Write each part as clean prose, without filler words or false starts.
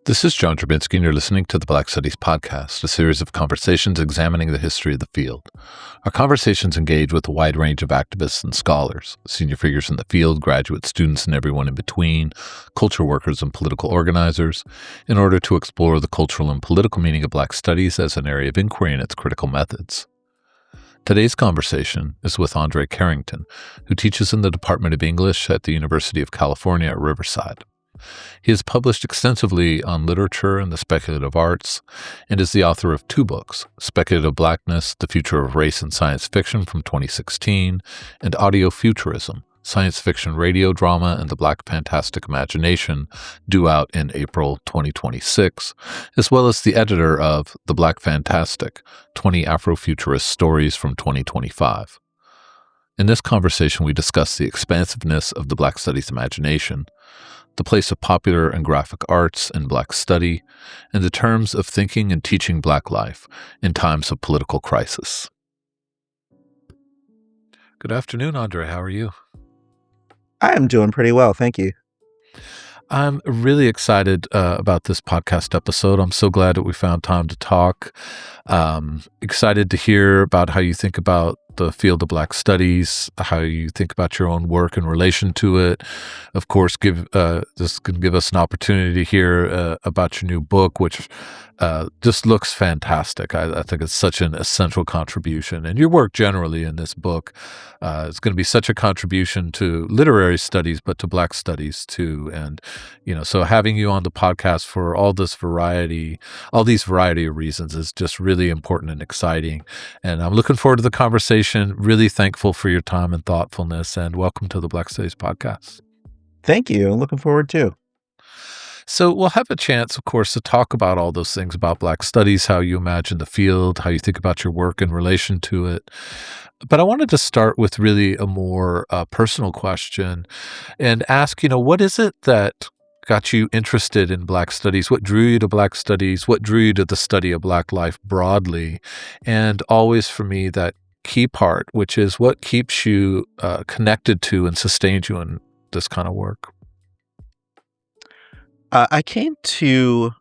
This is John Drabinski, and you're listening to the Black Studies Podcast, a series of conversations examining the history of the field. Our conversations engage with a wide range of activists and scholars, senior figures in the field, graduate students, and everyone in between, culture workers and political organizers, in order to explore the cultural and political meaning of Black Studies as an area of inquiry and its critical methods. Today's conversation is with André Carrington, who teaches in the Department of English at the University of California at Riverside. He has published extensively on literature and the speculative arts, and is the author of two books, Speculative Blackness, The Future of Race in Science Fiction from 2016, and Audio Futurism, Science Fiction Radio Drama and the Black Fantastic Imagination, due out in April 2026, as well as the editor of The Black Fantastic, 20 Afrofuturist Stories from 2025. In this conversation, we discuss the expansiveness of the Black Studies imagination, the place of popular and graphic arts in Black study, and the terms of thinking and teaching Black life in times of political crisis. Good afternoon, Andre. How are you? I am doing pretty well, thank you. I'm really excited about this podcast episode. I'm so glad that we found time to talk. Excited to hear about how you think about the field of Black Studies, how you think about your own work in relation to it. Of course, this can give us an opportunity to hear about your new book, which just looks fantastic. I think it's such an essential contribution. And your work generally in this book is going to be such a contribution to literary studies, but to Black studies too. And, so having you on the podcast for all these variety of reasons is just really important and exciting. And I'm looking forward to the conversation. Really thankful for your time and thoughtfulness, and welcome to the Black Studies Podcast. Thank you. I'm looking forward too. So we'll have a chance, of course, to talk about all those things about Black Studies, how you imagine the field, how you think about your work in relation to it. But I wanted to start with really a more personal question and ask, what is it that got you interested in Black Studies? What drew you to Black Studies? What drew you to the study of Black life broadly? And always for me, that key part, which is what keeps you connected to and sustains you in this kind of work? I came to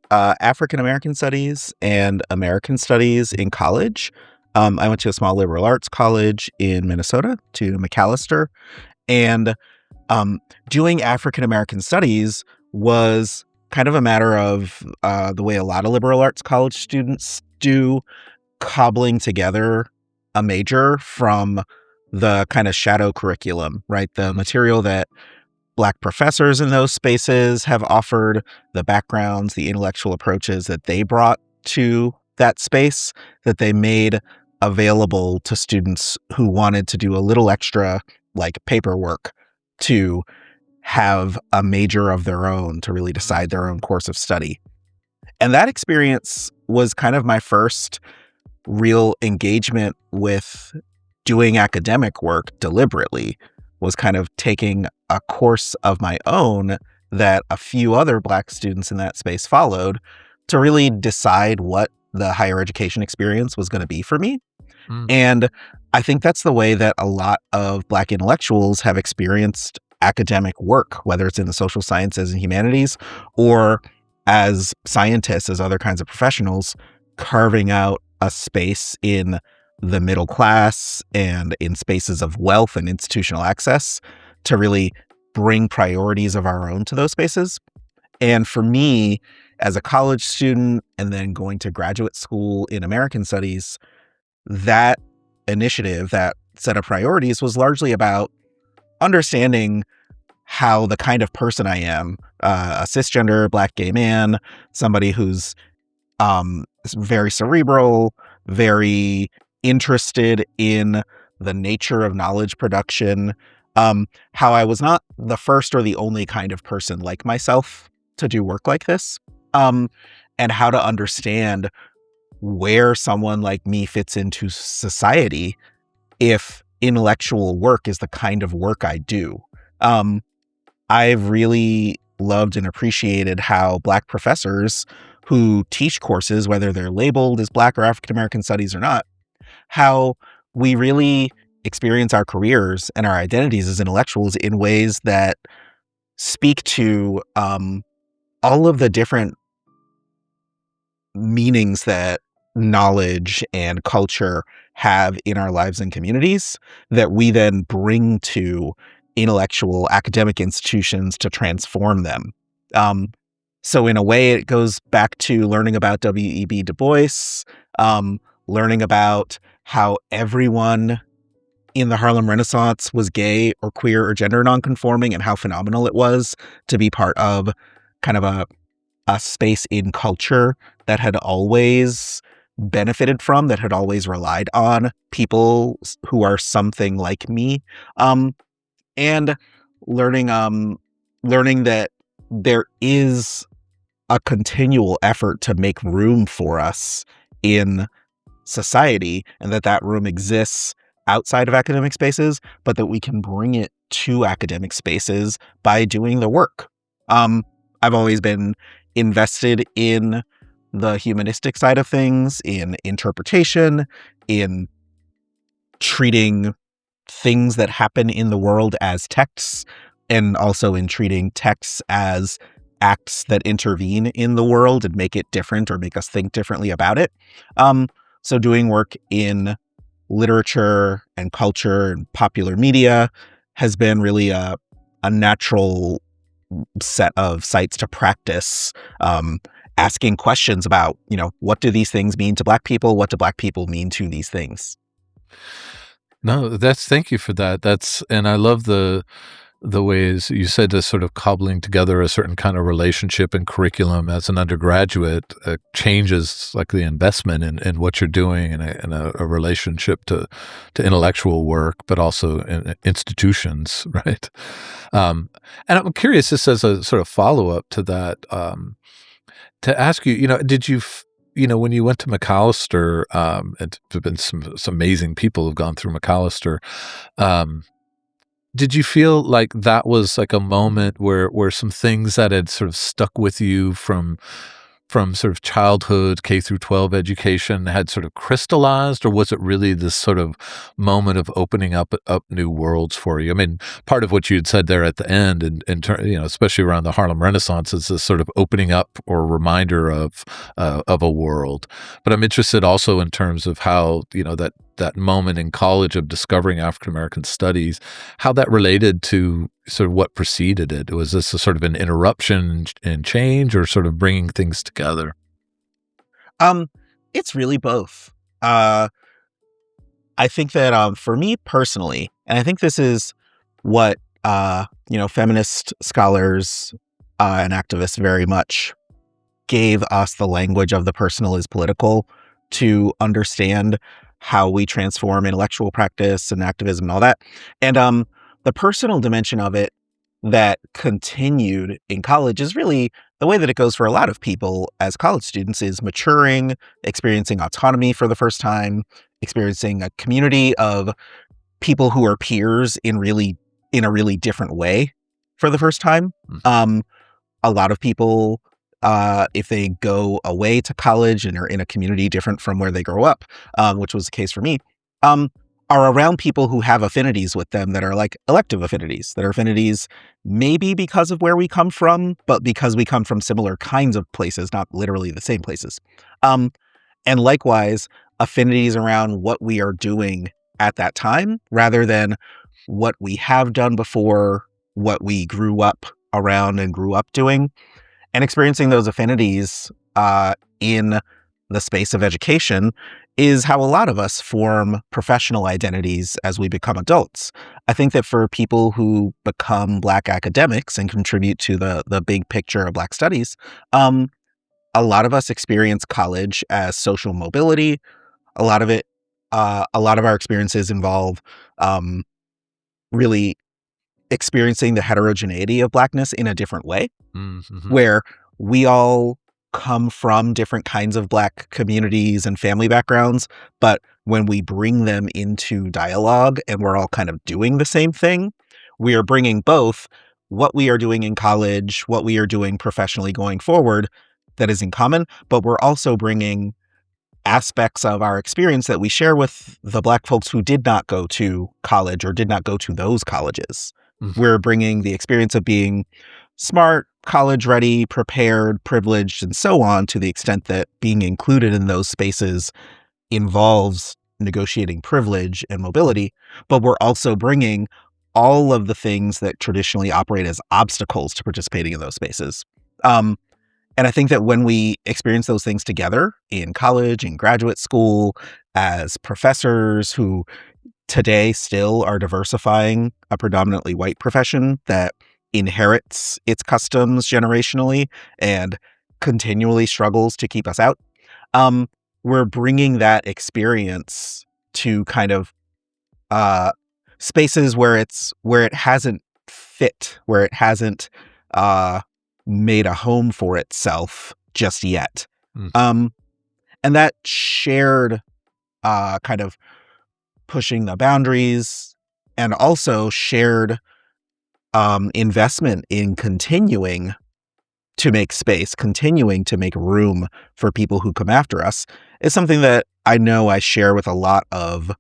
African American studies and American studies in college. I went to a small liberal arts college in Minnesota, to McAllister, and doing African American studies was kind of a matter of the way a lot of liberal arts college students do, cobbling together a major from the kind of shadow curriculum, right? The material that Black professors in those spaces have offered, the backgrounds, the intellectual approaches that they brought to that space, that they made available to students who wanted to do a little extra, like paperwork, to have a major of their own, to really decide their own course of study. And that experience was kind of my first real engagement with doing academic work deliberately, was kind of taking a course of my own that a few other Black students in that space followed to really decide what the higher education experience was going to be for me. And I think that's the way that a lot of Black intellectuals have experienced academic work, whether it's in the social sciences and humanities or as scientists, as other kinds of professionals, carving out a space in the middle class and in spaces of wealth and institutional access to really bring priorities of our own to those spaces. And for me, as a college student and then going to graduate school in American studies, that initiative, that set of priorities, was largely about understanding how the kind of person I am, a cisgender Black gay man, somebody who's very cerebral, very interested in the nature of knowledge production, how I was not the first or the only kind of person like myself to do work like this, and how to understand where someone like me fits into society if intellectual work is the kind of work I do. I've really loved and appreciated how Black professors who teach courses, whether they're labeled as Black or African American studies or not, how we really experience our careers and our identities as intellectuals in ways that speak to all of the different meanings that knowledge and culture have in our lives and communities that we then bring to intellectual academic institutions to transform them. So in a way, it goes back to learning about W.E.B. Du Bois, learning about how everyone in the Harlem Renaissance was gay or queer or gender nonconforming, and how phenomenal it was to be part of kind of a space in culture that had always benefited from, that had always relied on people who are something like me, and learning that there is a continual effort to make room for us in society, and that room exists outside of academic spaces, but that we can bring it to academic spaces by doing the work. I've always been invested in the humanistic side of things, in interpretation, in treating things that happen in the world as texts, and also in treating texts as acts that intervene in the world and make it different or make us think differently about it. So doing work in literature and culture and popular media has been really a natural set of sites to practice asking questions about, what do these things mean to Black people? What do Black people mean to these things? No, thank you for that. And I love the ways you said, to sort of cobbling together a certain kind of relationship and curriculum as an undergraduate changes like the investment in what you're doing and a relationship to intellectual work, but also in institutions, right? And I'm curious, just as a sort of follow-up to that, to ask you, did you when you went to Macalester, and there've been some amazing people who've gone through Macalester, did you feel like that was like a moment where some things that had sort of stuck with you from sort of childhood, K through 12 education had sort of crystallized, or was it really this sort of moment of opening up new worlds for you? I mean, part of what you had said there at the end, and especially around the Harlem Renaissance, is this sort of opening up or reminder of a world. But I'm interested also in terms of how, that moment in college of discovering African American studies, how that related to sort of what preceded it. Was this a sort of an interruption and change, or sort of bringing things together? It's really both. I think that for me personally, and I think this is what feminist scholars and activists very much gave us the language of the personal is political to understand how we transform intellectual practice and activism and all that. And the personal dimension of it that continued in college is really the way that it goes for a lot of people as college students, is maturing, experiencing autonomy for the first time, experiencing a community of people who are peers in a really different way for the first time. A lot of people, if they go away to college and are in a community different from where they grow up, which was the case for me, are around people who have affinities with them that are like elective affinities, that are affinities maybe because of where we come from, but because we come from similar kinds of places, not literally the same places. And likewise, affinities around what we are doing at that time, rather than what we have done before, what we grew up around and grew up doing. And experiencing those affinities in the space of education is how a lot of us form professional identities as we become adults. I think that for people who become Black academics and contribute to the big picture of Black studies, a lot of us experience college as social mobility. A lot of our experiences involve really experiencing the heterogeneity of Blackness in a different way, where we all come from different kinds of Black communities and family backgrounds, but when we bring them into dialogue and we're all kind of doing the same thing, we are bringing both what we are doing in college, what we are doing professionally going forward that is in common, but we're also bringing aspects of our experience that we share with the Black folks who did not go to college or did not go to those colleges. We're bringing the experience of being smart, college ready, prepared, privileged, and so on, to the extent that being included in those spaces involves negotiating privilege and mobility, but we're also bringing all of the things that traditionally operate as obstacles to participating in those spaces. And I think that when we experience those things together in college, in graduate school, as professors who today still are diversifying a predominantly white profession that inherits its customs generationally and continually struggles to keep us out, um, we're bringing that experience to kind of uh, spaces where it hasn't fit, where it hasn't uh, made a home for itself just yet. Mm. And that shared kind of pushing the boundaries, and also shared investment in continuing to make space, continuing to make room for people who come after us, is something that I know I share with a lot of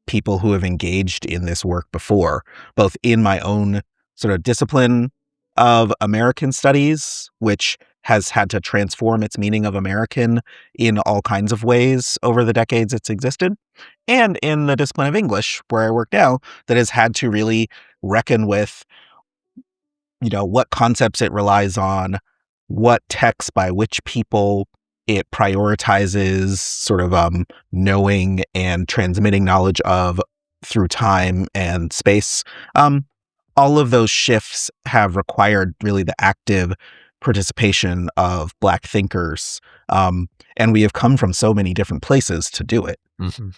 people who have engaged in this work before, both in my own sort of discipline of American studies, which has had to transform its meaning of American in all kinds of ways over the decades it's existed, and in the discipline of English, where I work now, that has had to really reckon with, what concepts it relies on, what texts by which people it prioritizes sort of knowing and transmitting knowledge of through time and space. All of those shifts have required really the active participation of Black thinkers. And we have come from so many different places to do it. Mm-hmm.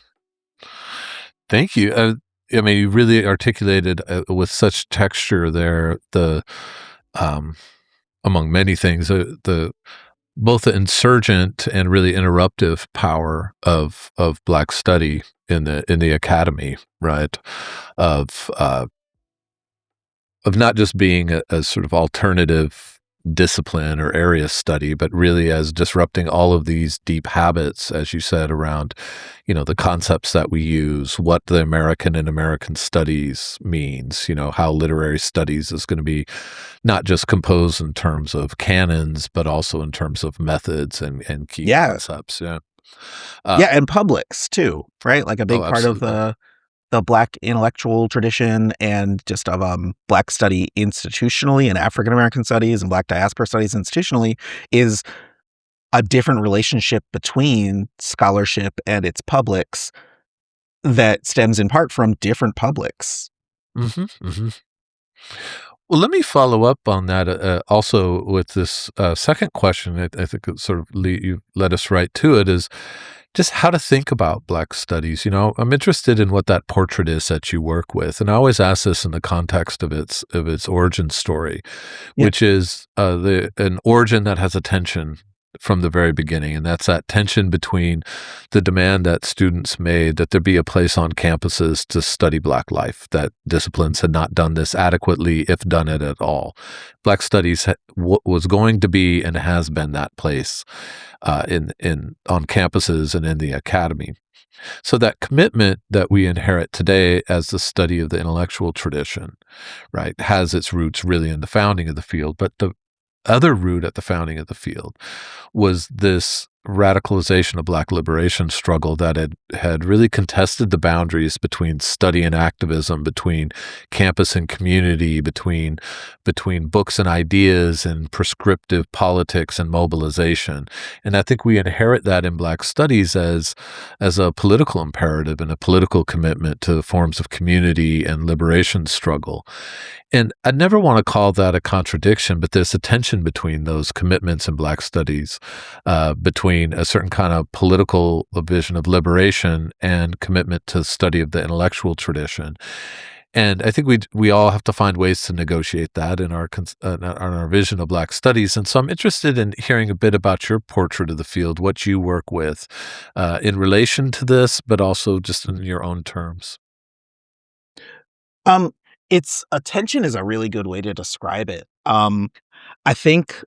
Thank you. I mean, you really articulated with such texture there among many things, both the insurgent and really interruptive power of Black study in the academy, right? Of not just being a sort of alternative discipline or area study, but really as disrupting all of these deep habits, as you said, around, the concepts that we use, what the American and American studies means, how literary studies is going to be not just composed in terms of canons, but also in terms of methods and key concepts. Yeah. And publics too, right? Like a big part of the Black intellectual tradition and just of Black study institutionally, and African American studies and Black diaspora studies institutionally, is a different relationship between scholarship and its publics that stems in part from different publics. Mm-hmm, mm-hmm. Well, let me follow up on that also with this second question. I think it sort of you led us right to it, is just how to think about Black studies. I'm interested in what that portrait is that you work with, and I always ask this in the context of its origin story, which is an origin that has a tension from the very beginning, and that's that tension between the demand that students made that there be a place on campuses to study Black life, that disciplines had not done this adequately, if done it at all. Black studies was going to be and has been that place on campuses and in the academy. So that commitment that we inherit today as the study of the intellectual tradition, right, has its roots really in the founding of the field. But the other root at the founding of the field was this radicalization of Black liberation struggle that had really contested the boundaries between study and activism, between campus and community, between books and ideas, and prescriptive politics and mobilization. And I think we inherit that in Black studies as a political imperative and a political commitment to forms of community and liberation struggle. And I never want to call that a contradiction, but there's a tension between those commitments in Black studies, between a certain kind of political vision of liberation and commitment to study of the intellectual tradition. And I think we all have to find ways to negotiate that in our vision of Black studies. And so I'm interested in hearing a bit about your portrait of the field, what you work with in relation to this, but also just in your own terms. It's a tension is a really good way to describe it. I think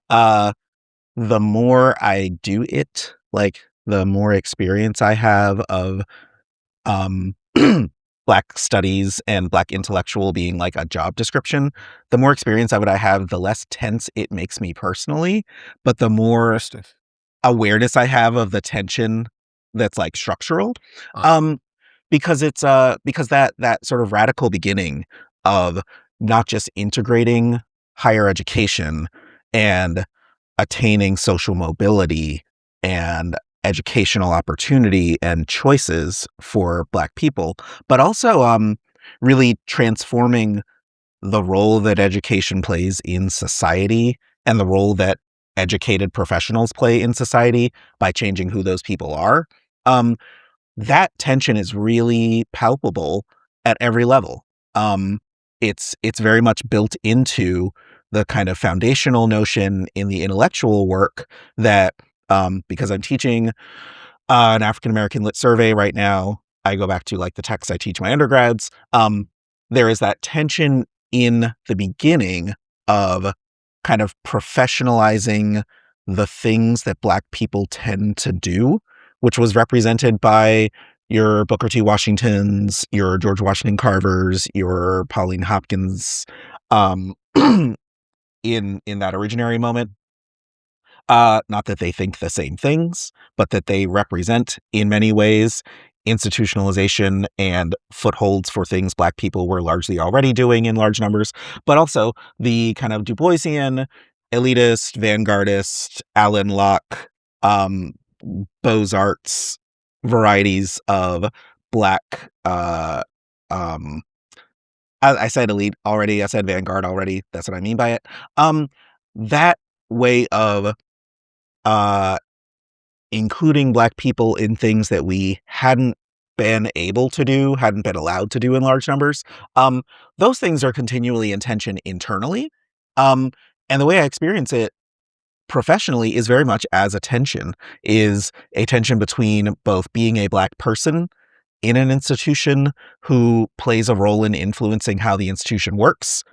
the more I do it, like the more experience I have of Black studies and Black intellectual being like a job description, the more experience I have, the less tense it makes me personally, but the more Interesting. awareness I have of the tension that's like structural. Uh, Um, because that sort of radical beginning of not just integrating higher education and attaining social mobility and educational opportunity and choices for Black people, but also really transforming the role that education plays in society and the role that educated professionals play in society by changing who those people are. Um, that tension is really palpable at every level. Um, it's very much built into the kind of foundational notion in the intellectual work that because I'm teaching an African American lit survey right now, I go back to like the texts I teach my undergrads. There is that tension in the beginning of kind of professionalizing the things that Black people tend to do, which was represented by your Booker T. Washingtons, your George Washington Carvers, your Pauline Hopkins, um, in that originary moment. Not that they think the same things, but that they represent, in many ways, institutionalization and footholds for things Black people were largely already doing in large numbers, but also the kind of Du Boisian, elitist, vanguardist, Alan Locke, um, Beaux-Arts varieties of Black, um, I said elite already, I said vanguard already, that's what I mean by it. That way of uh, including Black people in things that we hadn't been able to do, hadn't been allowed to do in large numbers. Those things are continually in tension internally. Um, and the way I experience it professionally is very much as is a tension between both being a Black person in an institution who plays a role in influencing how the institution works,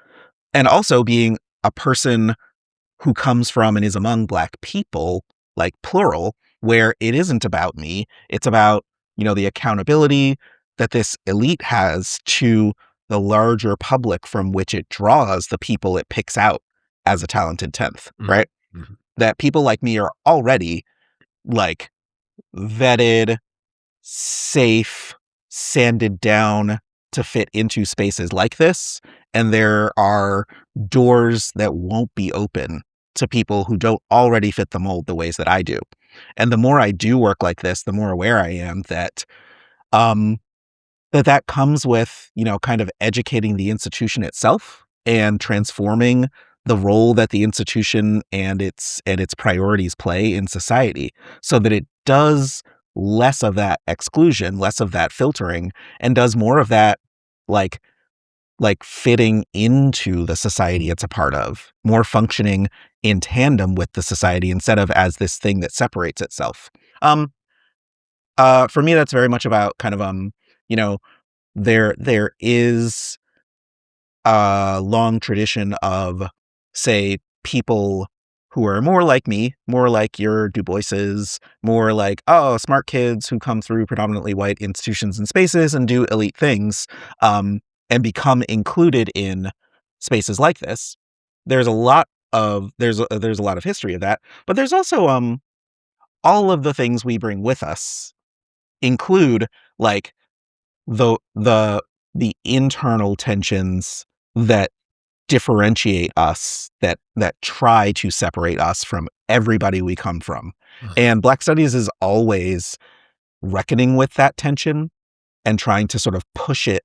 and also being a person who comes from and is among Black people, like plural, where it isn't about me. It's about, the accountability that this elite has to the larger public from which it draws the people it picks out as a talented 10th, mm, right? mhm. That people like me are already like vetted, safe, sanded down to fit into spaces like this. And there are doors that won't be open to people who don't already fit the mold the ways that I do. And the more I do work like this, the more aware I am that um, that comes with, kind of educating the institution itself and transforming the role that the institution and its priorities play in society so that it does less of that exclusion, less of that filtering, and does more of that like fitting into the society it's a part of, more functioning in tandem with the society instead of as this thing that separates itself. Um, for me, that's very much about kind of you know, there is a long tradition of, say, people who are more like me, more like your Du Boises, more like, oh, smart kids who come through predominantly white institutions and spaces and do elite things, and become included in spaces like this. There's a lot there's a lot of history of that, but there's also all of the things we bring with us include like the the the internal tensions that differentiate us, that try to separate us from everybody we come from. Uh-huh. And Black Studies is always reckoning with that tension and trying to sort of push it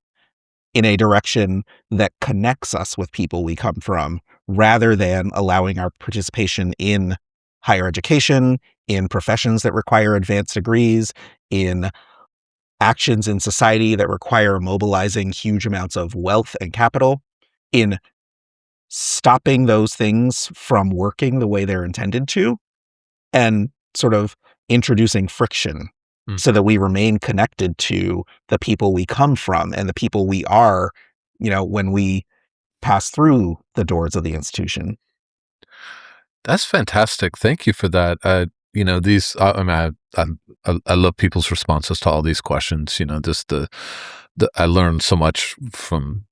in a direction that connects us with people we come from, rather than allowing our participation in higher education, in professions that require advanced degrees, in actions in society that require mobilizing huge amounts of wealth and capital, in stopping those things from working the way they're intended to, and sort of introducing friction Mm. so that we remain connected to the people we come from and the people we are, when we pass through the doors of the institution. That's fantastic. Thank you for that. These, I mean, I love people's responses to all these questions. Just I learned so much from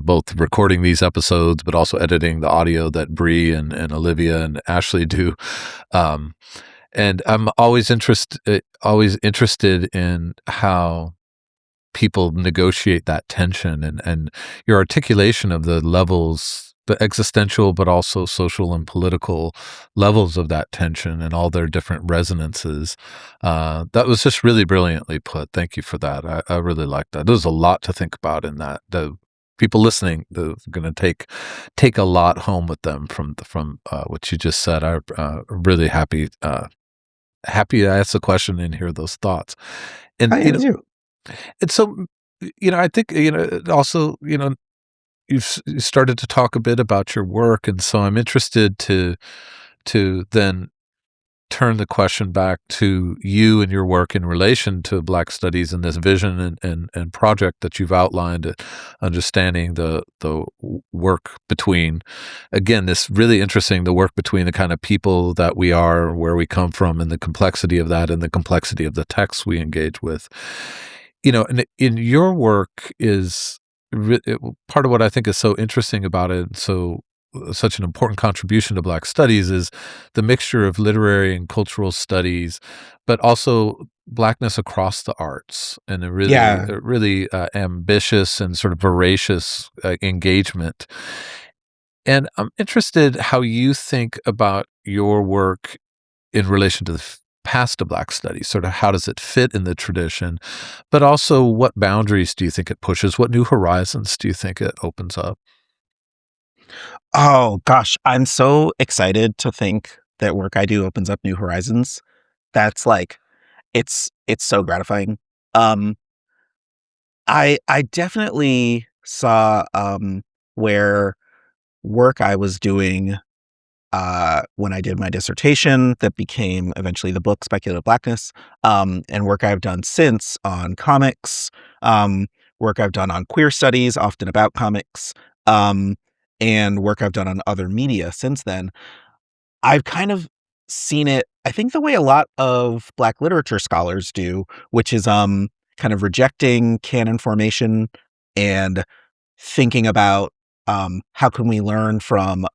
both recording these episodes, but also editing the audio that Bree and Olivia and Ashley do. And I'm always interested in how people negotiate that tension, and your articulation of the levels, the existential, but also social and political levels of that tension and all their different resonances. That was just really brilliantly put. Thank you for that. I really like that. There's a lot to think about in that. The people listening, they're going to take a lot home with them from what you just said. I'm really happy to ask the question and hear those thoughts. And I am too. and so, I think, also, you started to talk a bit about your work, and so I'm interested to then turn the question back to you and your work in relation to Black studies and this vision and project that you've outlined, understanding the work between, again, this really interesting, the work between the kind of people that we are, where we come from, and the complexity of that, and the complexity of the texts we engage with. And in your work is part of what I think is so interesting about it, and such an important contribution to Black studies, is the mixture of literary and cultural studies, but also Blackness across the arts, and Yeah. a really ambitious and sort of voracious engagement. And I'm interested how you think about your work in relation to the past of Black studies. Sort of how does it fit in the tradition, but also what boundaries do you think it pushes? What new horizons do you think it opens up? Oh gosh, I'm so excited to think that work I do opens up new horizons. That's like it's so gratifying. Um I definitely saw where work I was doing when I did my dissertation that became eventually the book Speculative Blackness, and work I've done since on comics, um, work I've done on queer studies, often about comics, um, and work I've done on other media since then. I've kind of seen it, I think, the way a lot of Black literature scholars do, which is kind of rejecting canon formation and thinking about how can we learn from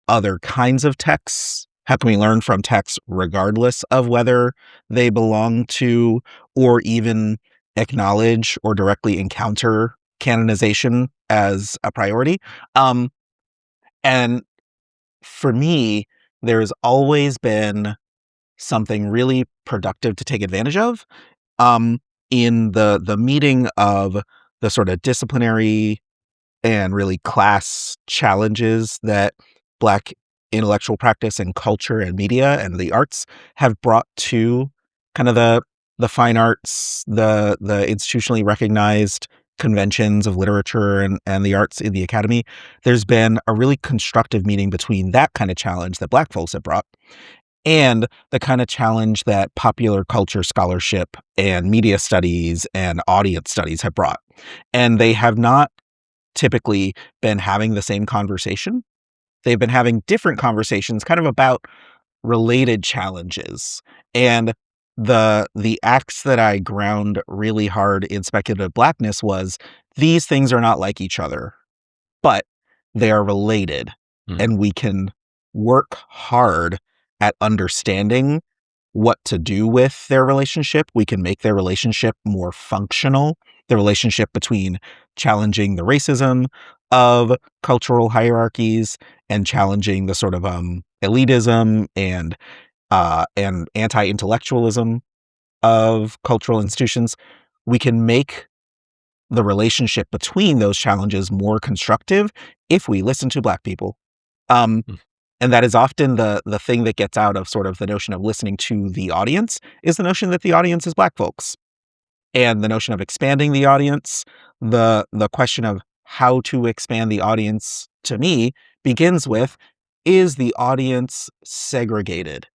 other kinds of texts? How can we learn from texts regardless of whether they belong to or even acknowledge or directly encounter canonization as a priority? Um, and for me, there's always been something really productive to take advantage of um, in the meeting of the sort of disciplinary and really class challenges that Black intellectual practice and culture and media and the arts have brought to kind of the fine arts, the institutionally recognized conventions of literature and the arts in the academy. There's been a really constructive meeting between that kind of challenge that Black folks have brought and the kind of challenge that popular culture scholarship and media studies and audience studies have brought. And they have not typically been having the same conversation. They've been having different conversations kind of about related challenges. And the acts that I ground really hard in Speculative Blackness was these things are not like each other, but they are related. Mm. And we can work hard at understanding what to do with their relationship. We can make their relationship more functional. The relationship between challenging the racism of cultural hierarchies and challenging the sort of elitism and anti-intellectualism of cultural institutions. We can make the relationship between those challenges more constructive if we listen to Black people. Um, Mm. and that is often the thing that gets out of sort of the notion of listening to the audience is the notion that the audience is Black folks. And the notion of expanding the audience, the question of how to expand the audience to me begins with, is the audience segregated?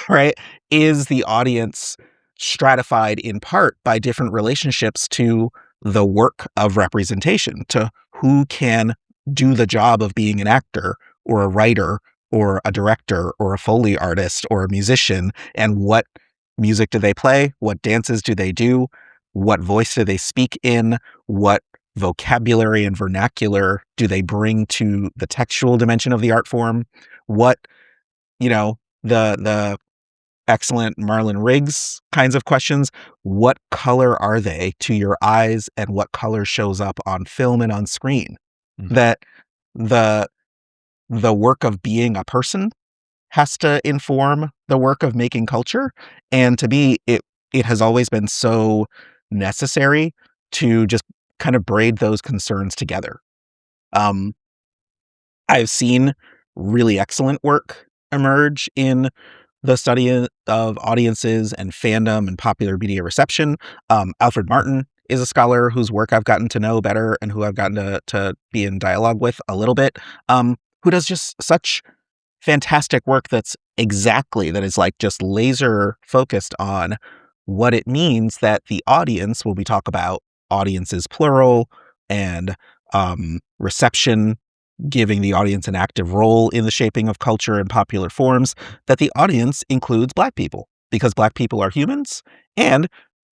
Right? Is the audience stratified in part by different relationships to the work of representation, to who can do the job of being an actor or a writer or a director or a Foley artist or a musician, and what music do they play? What dances do they do? What voice do they speak in? What vocabulary and vernacular do they bring to the textual dimension of the art form? What, the excellent Marlon Riggs kinds of questions. What color are they to your eyes, and what color shows up on film and on screen? Mhm. That the work of being a person has to inform the work of making culture. And to me, it has always been so necessary to just kind of braid those concerns together. Um, I've seen really excellent work emerge in the study of audiences and fandom and popular media reception. Alfred Martin is a scholar whose work I've gotten to know better and who I've gotten to be in dialogue with a little bit, who does just such fantastic work that is like just laser focused on what it means that the audience, when we talk about audiences plural and reception, giving the audience an active role in the shaping of culture and popular forms, that the audience includes Black people, because Black people are humans. And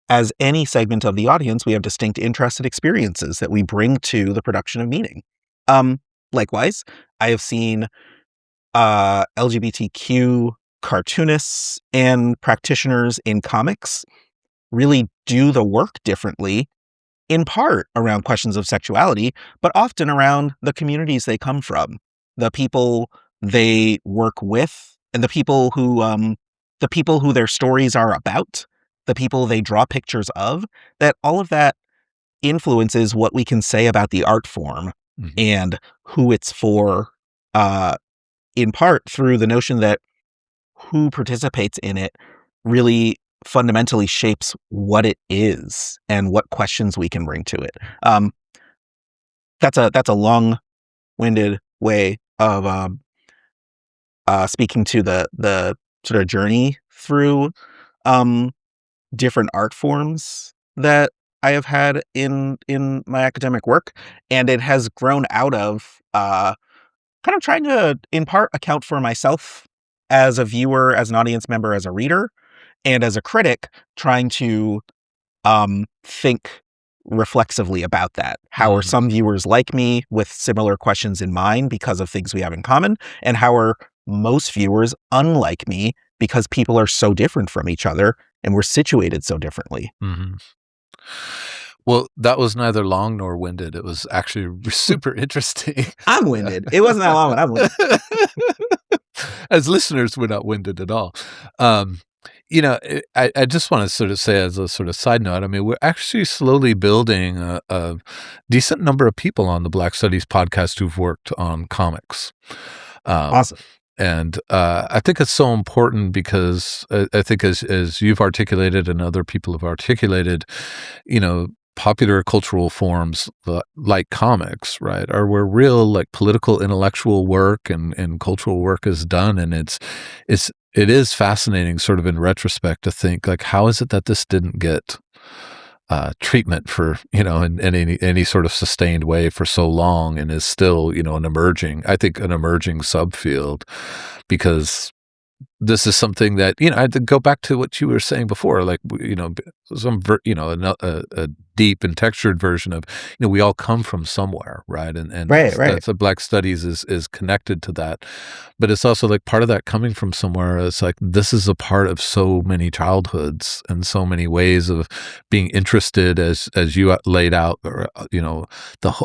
as any segment of the audience, we have distinct interests and experiences that we bring to the production of meaning. Likewise, I have seen LGBTQ cartoonists and practitioners in comics really do the work differently, in part around questions of sexuality, but often around the communities they come from, the people they work with, and the people who their stories are about, the people they draw pictures of. That all of that influences what we can say about the art form Mhm. and who it's for. In part through the notion that who participates in it really fundamentally shapes what it is and what questions we can bring to it. That's a long-winded way of speaking to the sort of journey through um, different art forms that I have had in my academic work, and it has grown out of kind of trying to, in part, account for myself as a viewer, as an audience member, as a reader, and as a critic, trying to think reflexively about that. How are Mhm. some viewers like me with similar questions in mind because of things we have in common? And how are most viewers unlike me because people are so different from each other and we're situated so differently? Mhm. Well, that was neither long nor winded. It was actually super interesting. I'm winded. It wasn't that long, but I'm winded. As listeners, we're not winded at all. Um, I just want to sort of say as a sort of side note, I mean, we're actually slowly building a decent number of people on the Black Studies podcast who've worked on comics. Um, Awesome. and I think it's so important because I think as you've articulated and other people have articulated, popular cultural forms like comics, right, are where real like political intellectual work and cultural work is done. And it is fascinating sort of in retrospect to think like, how is it that this didn't get treatment for, in any sort of sustained way for so long and is still, an emerging subfield, because this is something that, I had to go back to what you were saying before, like, a deep and textured version of, we all come from somewhere, right? And Right, right. that's the Black Studies is connected to that. But it's also like part of that coming from somewhere. It's like, this is a part of so many childhoods and so many ways of being interested as you laid out, or,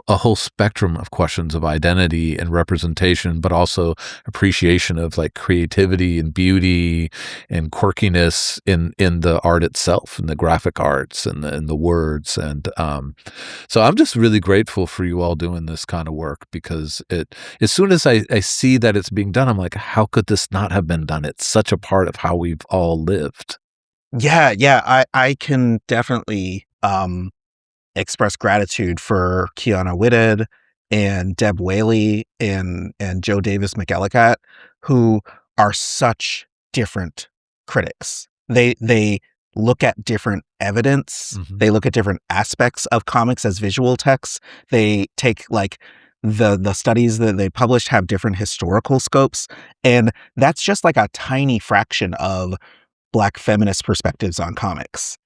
a whole spectrum of questions of identity and representation, but also appreciation of like creativity and beauty and quirkiness in the art itself, and the graphic arts and the words. And so I'm just really grateful for you all doing this kind of work, because as soon as I see that it's being done, I'm like, how could this not have been done? It's such a part of how we've all lived. Yeah, yeah. I can definitely express gratitude for Kiana Whitted and Deb Whaley and Joe Davis McElligott, who are such different critics. They look at different evidence. Mhm. They look at different aspects of comics as visual texts. They take like the studies that they published have different historical scopes, and that's just like a tiny fraction of Black feminist perspectives on comics.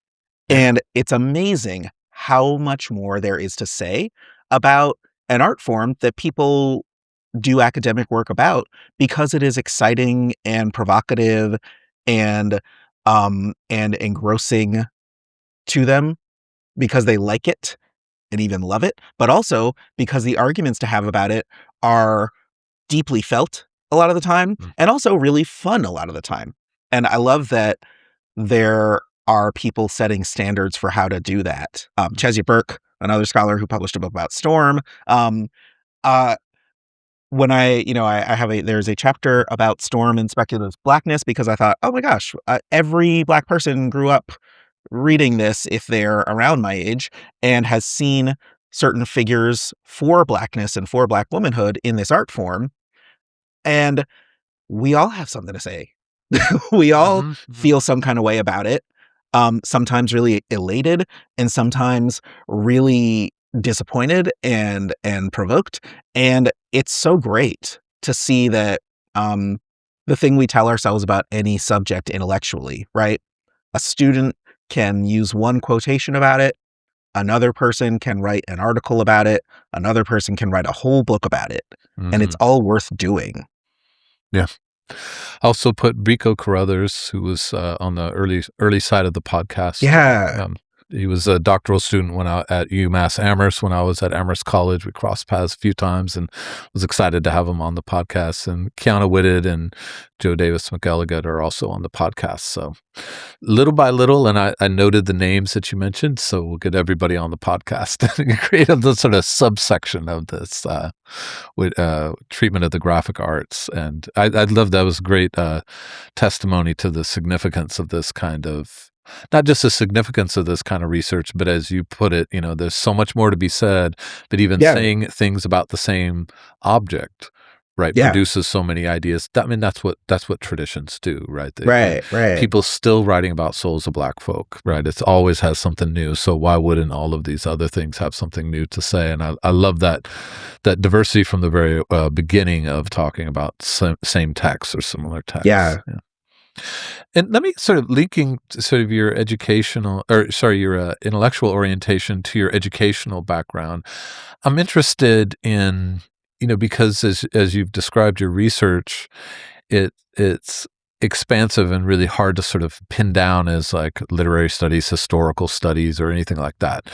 Yeah. And it's amazing how much more there is to say about an art form that people do academic work about because it is exciting and provocative and engrossing to them because they like it and even love it, but also because the arguments to have about it are deeply felt a lot of the time Mm. and also really fun a lot of the time. And I love that there are people setting standards for how to do that. Chesia Burke, another scholar who published a book about storm. Um, uh, when I have there's a chapter about storm and speculative blackness because I thought, oh my gosh, every black person grew up reading this if they're around my age and has seen certain figures for blackness and for black womanhood in this art form. And we all have something to say. We all Mhm, mhm. feel some kind of way about it. Sometimes really elated and sometimes really disappointed and provoked. And it's so great to see that the thing we tell ourselves about any subject intellectually, right? A student can use one quotation about it. Another person can write an article about it. Another person can write a whole book about it. And it's Mhm. all worth doing. Yeah. Also put Rico Carruthers, who was on the early side of the podcast. Yeah. He was a doctoral student when I at UMass Amherst when I was at Amherst College. We crossed paths a few times and was excited to have him on the podcast. And Kiana Whitted and Joe Davis McElligott are also on the podcast. So little by little, and I noted the names that you mentioned, so we'll get everybody on the podcast and create a sort of subsection of this with treatment of the graphic arts. And I love that was great testimony to the significance of this kind of not just the significance of this kind of research, but as you put it, there's so much more to be said, but even Yeah. saying things about the same object, right, Yeah. produces so many ideas. I mean, that's what traditions do, right? Right. People still writing about souls of black folk, right? It always has something new. So why wouldn't all of these other things have something new to say? And I love that diversity from the very beginning of talking about same texts or similar texts. Yeah. And let me sort of linking to sort of your educational, or sorry, your intellectual orientation to your educational background. I'm interested in, because as you've described your research, it's expansive and really hard to sort of pin down as like literary studies, historical studies, or anything like that.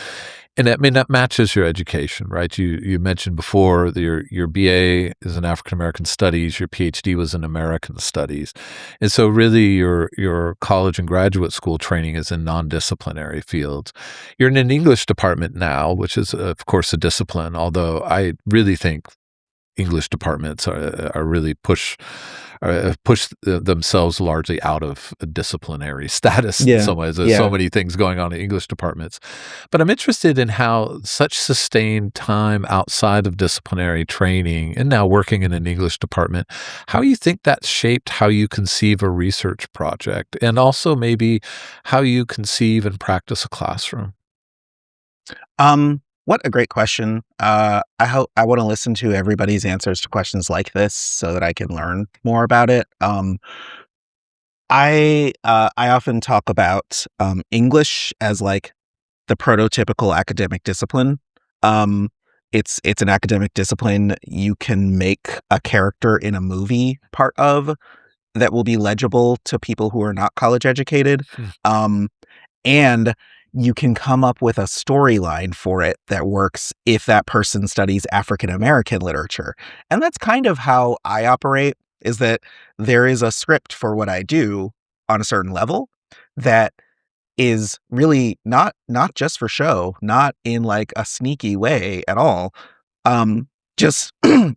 And I mean that matches your education, right? You mentioned before that your BA is in African American Studies, your PhD was in American Studies, and so really your college and graduate school training is in non-disciplinary fields. You're in an English department now, which is of course a discipline. Although I really think English departments are really push themselves largely out of a disciplinary status in Yeah. some ways. There's so Yeah. many things going on in English departments. But I'm interested in how such sustained time outside of disciplinary training and now working in an English department, how you think that shaped how you conceive a research project and also maybe how you conceive and practice a classroom. What a great question. I want to listen to everybody's answers to questions like this so that I can learn more about it. I often talk about English as like the prototypical academic discipline. Um, it's an academic discipline you can make a character in a movie part of that will be legible to people who are not college educated. Hmm. And you can come up with a storyline for it that works if that person studies African American literature. And that's kind of how I operate, is that there is a script for what I do on a certain level that is really not just for show, not in like a sneaky way at all. Just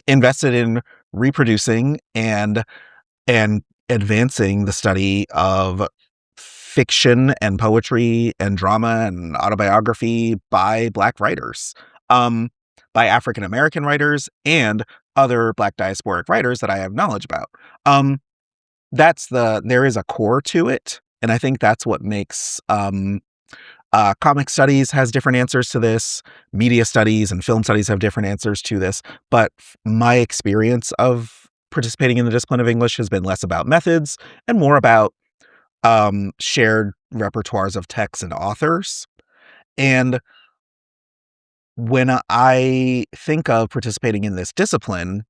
invested in reproducing and advancing the study of fiction and poetry and drama and autobiography by Black writers, um, by African American writers and other Black diasporic writers that I have knowledge about. Um, there is a core to it, and I think that's what makes comic studies has different answers to this. Media studies and film studies have different answers to this. But my experience of participating in the discipline of English has been less about methods and more about shared repertoires of texts and authors. And when I think of participating in this discipline,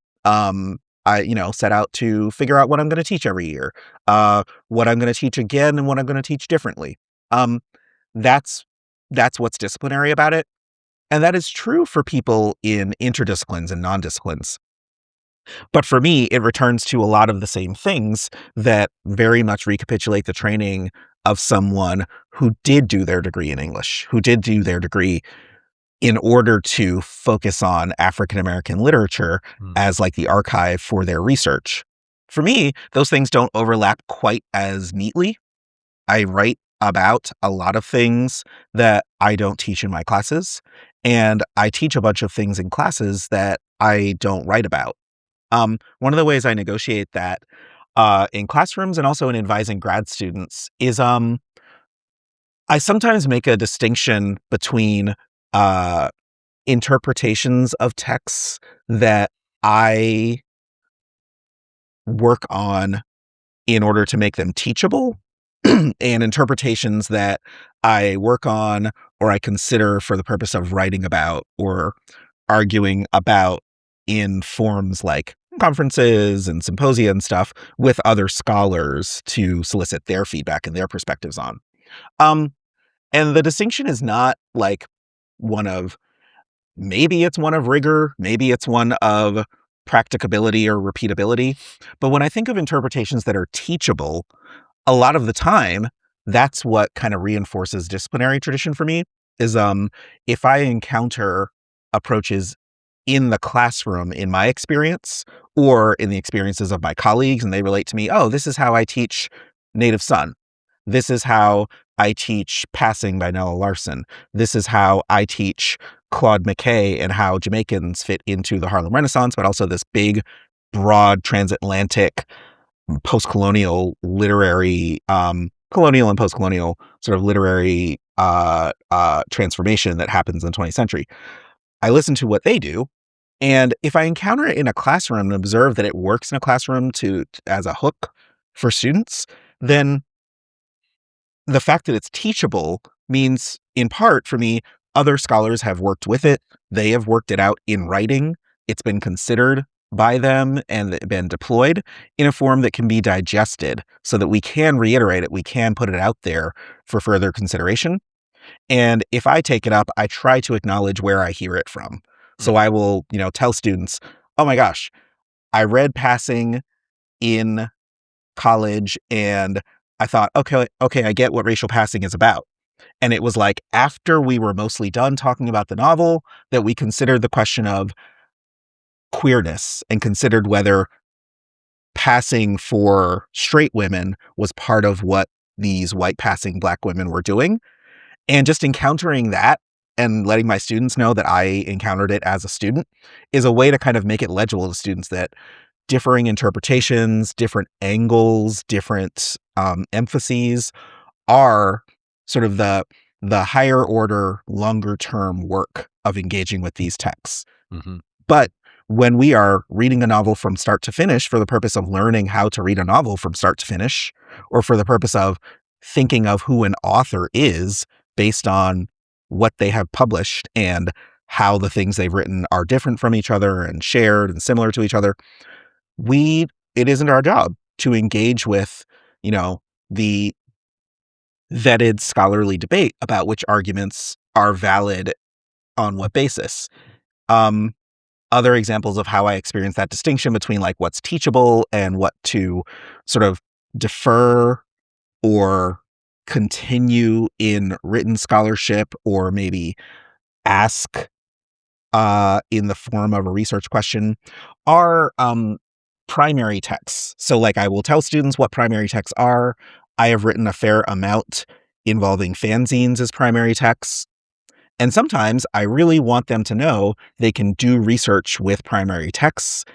I, set out to figure out what I'm going to teach every year, what I'm going to teach again, and what I'm going to teach differently. Um, that's that's what's disciplinary about it, and that is true for people in interdisciplines and non-disciplines. But for me, it returns to a lot of the same things that very much recapitulate the training of someone who did do their degree in English, who did do their degree in order to focus on African American literature as like the archive for their research. For me, those things don't overlap quite as neatly. I write about a lot of things that I don't teach in my classes, and I teach a bunch of things in classes that I don't write about. One of the ways I negotiate that in classrooms and also in advising grad students is I sometimes make a distinction between uh, interpretations of texts that I work on in order to make them teachable and interpretations that I work on or I consider for the purpose of writing about or arguing about in forums like conferences and symposia and stuff with other scholars to solicit their feedback and their perspectives on. Um, and the distinction is not like one of maybe it's one of rigor, maybe it's one of practicability or repeatability. But when I think of interpretations that are teachable, a lot of the time, that's what kind of reinforces disciplinary tradition for me is if I encounter approaches in the classroom in my experience or in the experiences of my colleagues and they relate to me, oh, this is how I teach Native Son. This is how I teach Passing by Nella Larson. This is how I teach Claude McKay and how Jamaicans fit into the Harlem Renaissance, but also this big, broad transatlantic post-colonial literary, colonial and post-colonial sort of literary transformation that happens in the 20th century. I listen to what they do. And if I encounter it in a classroom and observe that it works in a classroom as a hook for students, then the fact that it's teachable means, in part, for me, other scholars have worked with it. They have worked it out in writing. It's been considered by them and been deployed in a form that can be digested so that we can reiterate it. We can put it out there for further consideration. And if I take it up, I try to acknowledge where I hear it from. So I will, tell students, oh my gosh, I read Passing in college and I thought, okay, I get what racial passing is about. And it was like after we were mostly done talking about the novel that we considered the question of queerness and considered whether passing for straight women was part of what these white passing Black women were doing. And just encountering that and letting my students know that I encountered it as a student is a way to kind of make it legible to students that differing interpretations, different angles, different emphases are sort of the higher order, longer term work of engaging with these texts. Mm-hmm. But when we are reading a novel from start to finish for the purpose of learning how to read a novel from start to finish, or for the purpose of thinking of who an author is based on what they have published and how the things they've written are different from each other and shared and similar to each other, it isn't our job to engage with, the vetted scholarly debate about which arguments are valid on what basis. Other examples of how I experience that distinction between like what's teachable and what to sort of defer or continue in written scholarship or maybe ask in the form of a research question are primary texts. So like I will tell students what primary texts are. I have written a fair amount involving fanzines as primary texts. And sometimes I really want them to know they can do research with primary texts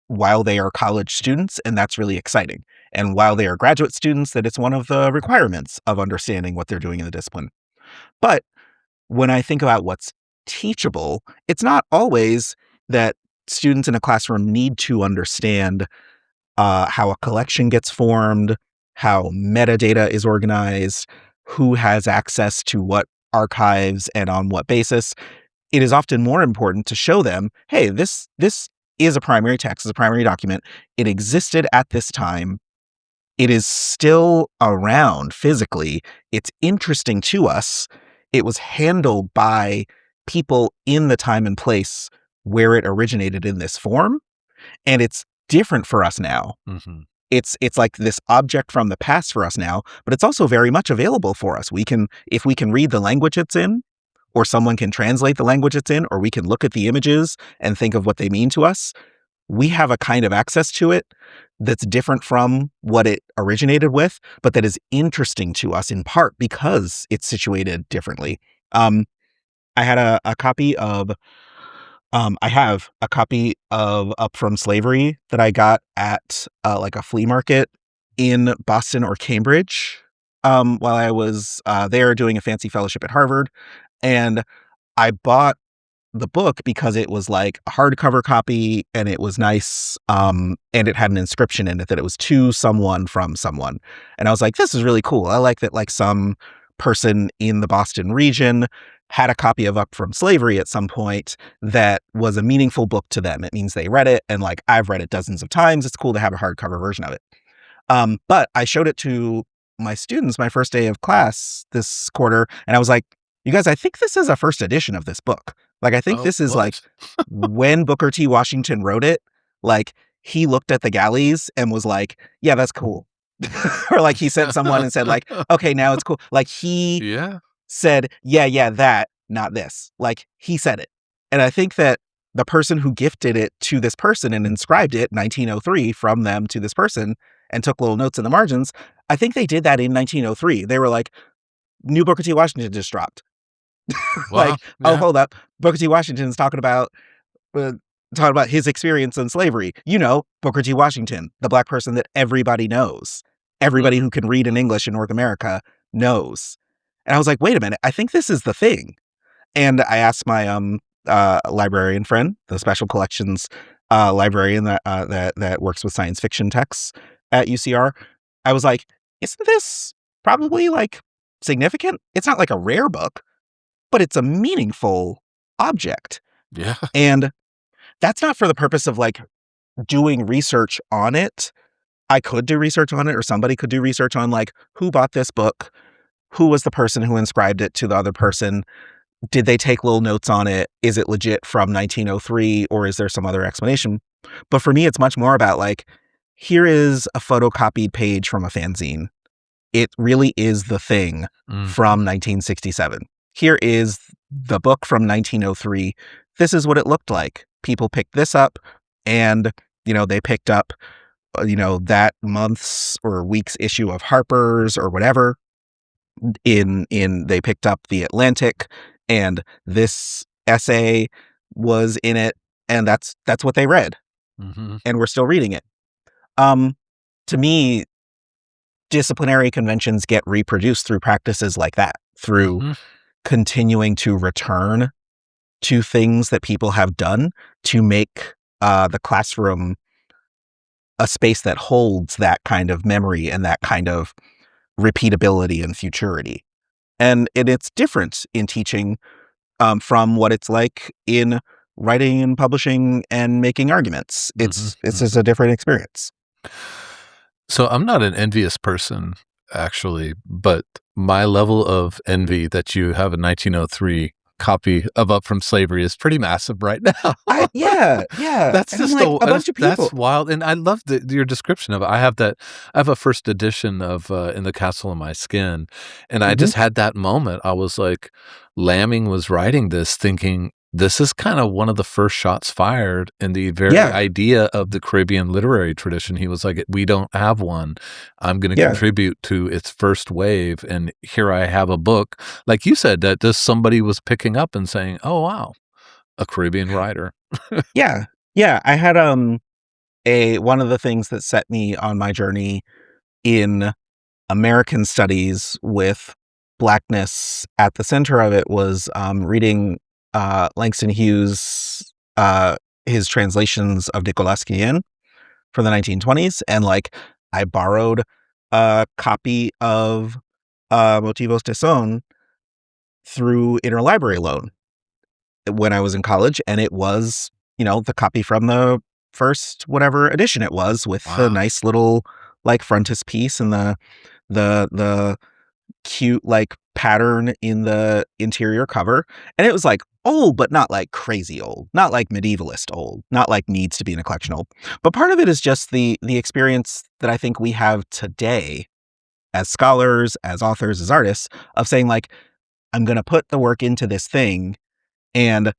while they are college students, and that's really exciting. And while they are graduate students, that it's one of the requirements of understanding what they're doing in the discipline. But when I think about what's teachable, it's not always that students in a classroom need to understand how a collection gets formed, how metadata is organized, who has access to what archives and on what basis, it is often more important to show them, hey, this is a primary text, is a primary document. It existed at this time. It is still around physically. It's interesting to us. It was handled by people in the time and place where it originated in this form, and it's different for us now. Mm-hmm. It's like this object from the past for us now, but it's also very much available for us. If we can read the language it's in, or someone can translate the language it's in, or we can look at the images and think of what they mean to us, we have a kind of access to it that's different from what it originated with, but that is interesting to us in part because it's situated differently. I had a copy of I have a copy of Up From Slavery that I got at like a flea market in Boston or Cambridge while I was there doing a fancy fellowship at Harvard. And I bought the book because it was like a hardcover copy and it was nice. And it had an inscription in it that it was to someone from someone. And I was like, this is really cool. I like that like some person in the Boston region had a copy of Up From Slavery at some point that was a meaningful book to them. It means they read it. And like, I've read it dozens of times. It's cool to have a hardcover version of it. But I showed it to my students my first day of class this quarter. And I was like, you guys, I think this is a first edition of this book. Like, I think this is like when Booker T. Washington wrote it, like he looked at the galleys and was like, yeah, that's cool. Or like he sent someone and said like, okay, now it's cool. Like he said, yeah, that, not this. Like he said it. And I think that the person who gifted it to this person and inscribed it 1903 from them to this person and took little notes in the margins, I think they did that in 1903. They were like, new Booker T. Washington just dropped. Like, oh, hold up. Booker T. Washington's talking about his experience in slavery. You know, Booker T. Washington, the Black person that everybody knows. Everybody who can read in English in North America knows. And I was like, wait a minute, I think this is the thing. And I asked my librarian friend, the special collections librarian that works with science fiction texts at UCR. I was like, isn't this probably like significant? It's not like a rare book, but it's a meaningful object. Yeah. And that's not for the purpose of like doing research on it. I could do research on it, or somebody could do research on like who bought this book, who was the person who inscribed it to the other person, did they take little notes on it, is it legit from 1903, or is there some other explanation? But for me, it's much more about like, here is a photocopied page from a fanzine. It really is the thing from 1967. Here is the book from 1903. This is what it looked like. People picked this up and, they picked up, that month's or week's issue of Harper's or whatever. They picked up the Atlantic and this essay was in it, and that's what they read. Mm-hmm. And we're still reading it. To me, disciplinary conventions get reproduced through practices like that, through continuing to return to things that people have done to make the classroom a space that holds that kind of memory and that kind of repeatability and futurity. And it's different in teaching from what it's like in writing and publishing and making arguments. It's just a different experience. So I'm not an envious person, actually, but my level of envy that you have a 1903 copy of Up From Slavery is pretty massive right now. Yeah. That's and just like, a bunch of people. That's wild, and I love your description of it. I have a first edition of In the Castle of My Skin, and I just had that moment. I was like, Lamming was writing this, thinking this is kind of one of the first shots fired in the very idea of the Caribbean literary tradition. He was like, we don't have one. I'm going to contribute to its first wave. And here I have a book, like you said, that just somebody was picking up and saying, oh, wow, a Caribbean writer. Yeah. I had one of the things that set me on my journey in American studies with Blackness at the center of it was reading Langston Hughes, his translations of Nicolas Guillen for the 1920s. And like, I borrowed a copy of Motivos de Son through interlibrary loan when I was in college, and it was, the copy from the first whatever edition it was, with the Wow. nice little like frontispiece and the cute like pattern in the interior cover. And it was like old, but not like crazy old, not like medievalist old, not like needs to be in a collection old. But part of it is just the experience that I think we have today as scholars, as authors, as artists, of saying like, I'm going to put the work into this thing, and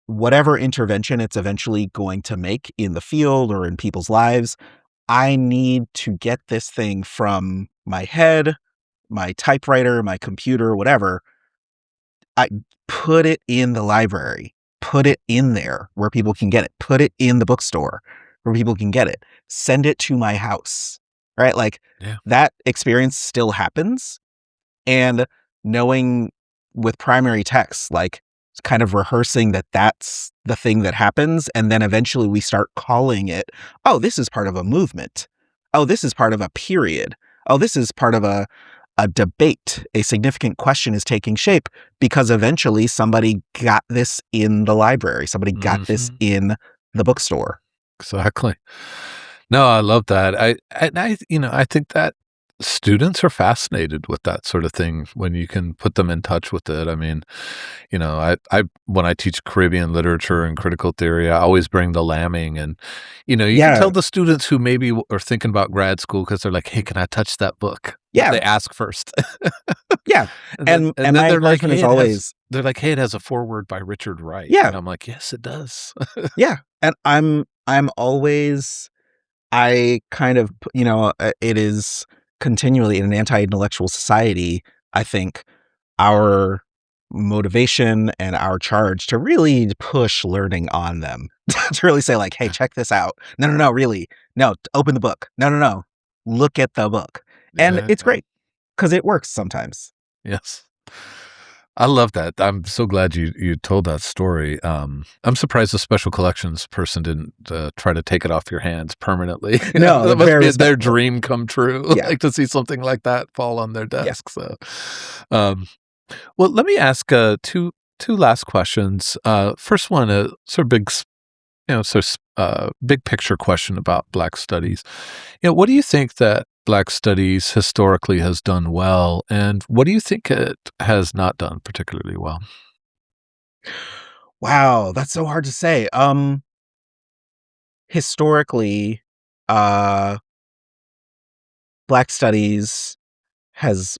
whatever intervention it's eventually going to make in the field or in people's lives, I need to get this thing from my head, my typewriter, my computer, whatever. I put it in the library, put it in there where people can get it, put it in the bookstore where people can get it, send it to my house, right? Like Yeah. that experience still happens. And knowing with primary text, like kind of rehearsing that that's the thing that happens. And then eventually we start calling it, oh, this is part of a movement. Oh, this is part of a period. Oh, this is part of a debate. A significant question is taking shape because eventually somebody got this in the library. Somebody got this in the bookstore. Exactly. No, I love that. I think that students are fascinated with that sort of thing when you can put them in touch with it. I mean, I when I teach Caribbean literature and critical theory, I always bring the lambing, and you can Yeah. tell the students who maybe are thinking about grad school because they're like, "Hey, can I touch that book?" But Yeah. they ask first, Yeah. and And then my they're like, encouragement is "Hey, always, it has a foreword by Richard Wright," yeah, and I'm like, "Yes, it does." yeah. And I'm always, I kind of, it is continually in an anti-intellectual society, I think, our motivation and our charge to really push learning on them, to really say like, hey, Yeah. check this out. No, really. No, open the book. No. Look at the book. And Yeah, it's yeah. great because it works sometimes. Yes. I love that. I'm so glad you told that story. I'm surprised the special collections person didn't try to take it off your hands permanently. No, That must very be their respectful. dream come true, Yeah. like to see something like that fall on their Yeah. desk. So, um, well, let me ask two last questions. First one, a sort of big picture question about Black studies. What do you think that Black studies historically has done well, and what do you think it has not done particularly well? Wow, that's so hard to say. Historically, uh, Black studies has